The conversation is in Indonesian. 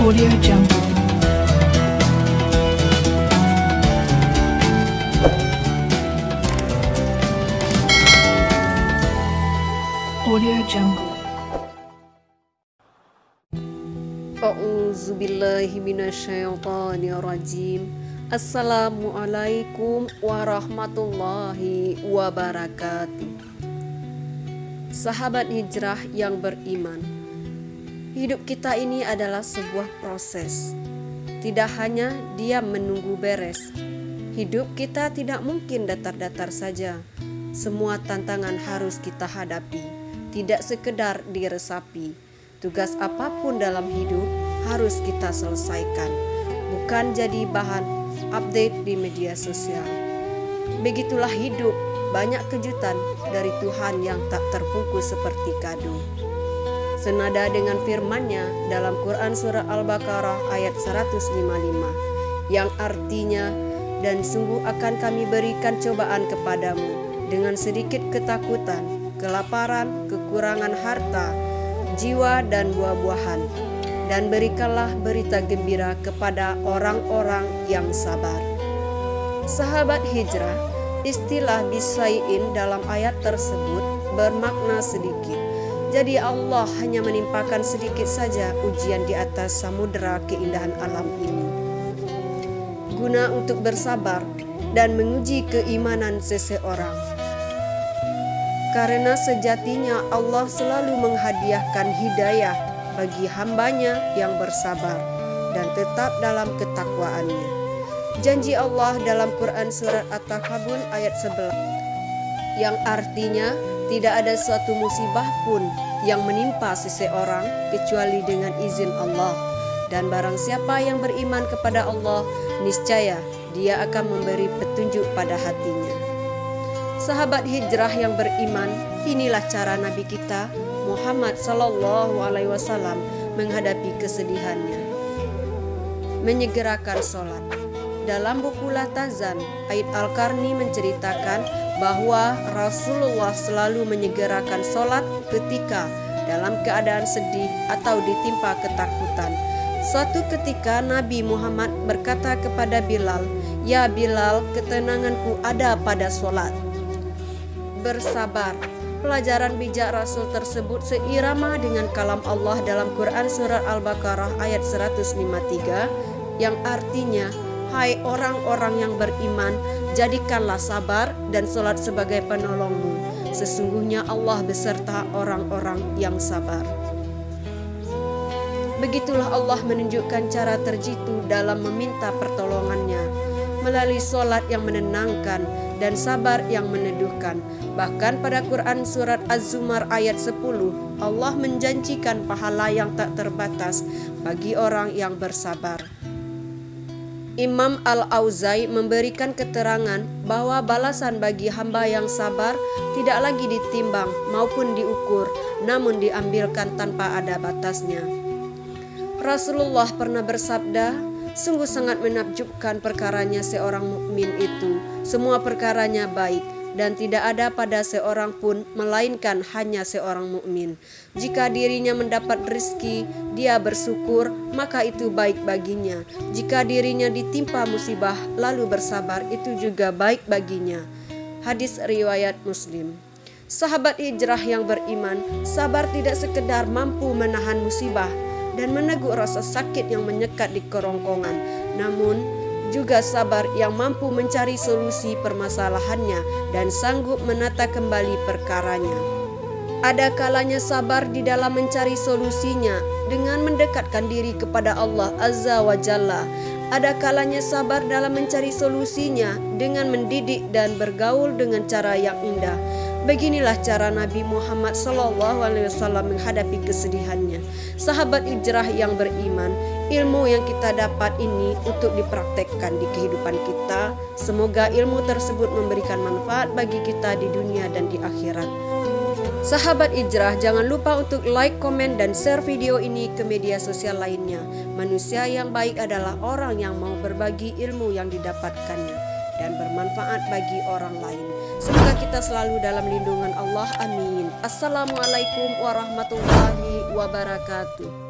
Audio Jungle. Audio Jungle. A'udzubillahi minasyaitonirrajim. Assalamualaikum warahmatullahi wabarakatuh. Sahabat hijrah yang beriman, hidup kita ini adalah sebuah proses. Tidak hanya diam menunggu beres. Hidup kita tidak mungkin datar-datar saja. Semua tantangan harus kita hadapi, tidak sekedar diresapi. Tugas apapun dalam hidup harus kita selesaikan, bukan jadi bahan update di media sosial. Begitulah hidup, banyak kejutan dari Tuhan yang tak terbungkus seperti kado. Senada dengan firman-Nya dalam Quran surah Al-Baqarah ayat 155 yang artinya, dan sungguh akan kami berikan cobaan kepadamu dengan sedikit ketakutan, kelaparan, kekurangan harta, jiwa dan buah-buahan, dan berikanlah berita gembira kepada orang-orang yang sabar. Sahabat hijrah, istilah bisai'in dalam ayat tersebut bermakna sedikit. Jadi Allah hanya menimpakan sedikit saja ujian di atas samudera keindahan alam ini, guna untuk bersabar dan menguji keimanan seseorang. Karena sejatinya Allah selalu menghadiahkan hidayah bagi hamba-Nya yang bersabar dan tetap dalam ketakwaannya. Janji Allah dalam Quran surat At-Takabun ayat 11 yang artinya, tidak ada suatu musibah pun yang menimpa seseorang kecuali dengan izin Allah. Dan barang siapa yang beriman kepada Allah, niscaya Dia akan memberi petunjuk pada hatinya. Sahabat hijrah yang beriman, inilah cara Nabi kita Muhammad SAW menghadapi kesedihannya. Menyegerakan sholat. Dalam buku Latazan, Aid Al-Qarni menceritakan bahwa Rasulullah selalu menyegerakan sholat ketika dalam keadaan sedih atau ditimpa ketakutan. Suatu ketika Nabi Muhammad berkata kepada Bilal, "Ya Bilal, ketenanganku ada pada sholat." Bersabar. Pelajaran bijak Rasul tersebut seirama dengan kalam Allah dalam Quran surat Al-Baqarah ayat 153 yang artinya, "Hai orang-orang yang beriman, jadikanlah sabar dan sholat sebagai penolongmu. Sesungguhnya Allah beserta orang-orang yang sabar." Begitulah Allah menunjukkan cara terjitu dalam meminta pertolongannya melalui sholat yang menenangkan dan sabar yang meneduhkan. Bahkan pada Quran surat Az-Zumar ayat 10, Allah menjanjikan pahala yang tak terbatas bagi orang yang bersabar. Imam Al-Auza'i memberikan keterangan bahwa balasan bagi hamba yang sabar tidak lagi ditimbang maupun diukur, namun diambilkan tanpa ada batasnya. Rasulullah pernah bersabda, "Sungguh sangat menakjubkan perkaranya seorang mukmin itu. Semua perkaranya baik, dan tidak ada pada seorang pun melainkan hanya seorang mukmin. Jika dirinya mendapat rezeki, dia bersyukur, maka itu baik baginya. Jika dirinya ditimpa musibah lalu bersabar, itu juga baik baginya." Hadis riwayat Muslim. Sahabat hijrah yang beriman, sabar tidak sekedar mampu menahan musibah dan meneguk rasa sakit yang menyekat di kerongkongan, namun juga sabar yang mampu mencari solusi permasalahannya dan sanggup menata kembali perkaranya. Ada kalanya sabar di dalam mencari solusinya dengan mendekatkan diri kepada Allah Azza wa Jalla. Ada kalanya sabar dalam mencari solusinya dengan mendidik dan bergaul dengan cara yang indah. Beginilah cara Nabi Muhammad SAW menghadapi kesedihannya. Sahabat hijrah yang beriman, ilmu yang kita dapat ini untuk dipraktekkan di kehidupan kita. Semoga ilmu tersebut memberikan manfaat bagi kita di dunia dan di akhirat. Sahabat hijrah, jangan lupa untuk like, komen, dan share video ini ke media sosial lainnya. Manusia yang baik adalah orang yang mau berbagi ilmu yang didapatkannya dan bermanfaat bagi orang lain. Semoga kita selalu dalam lindungan Allah. Amin. Assalamualaikum warahmatullahi wabarakatuh.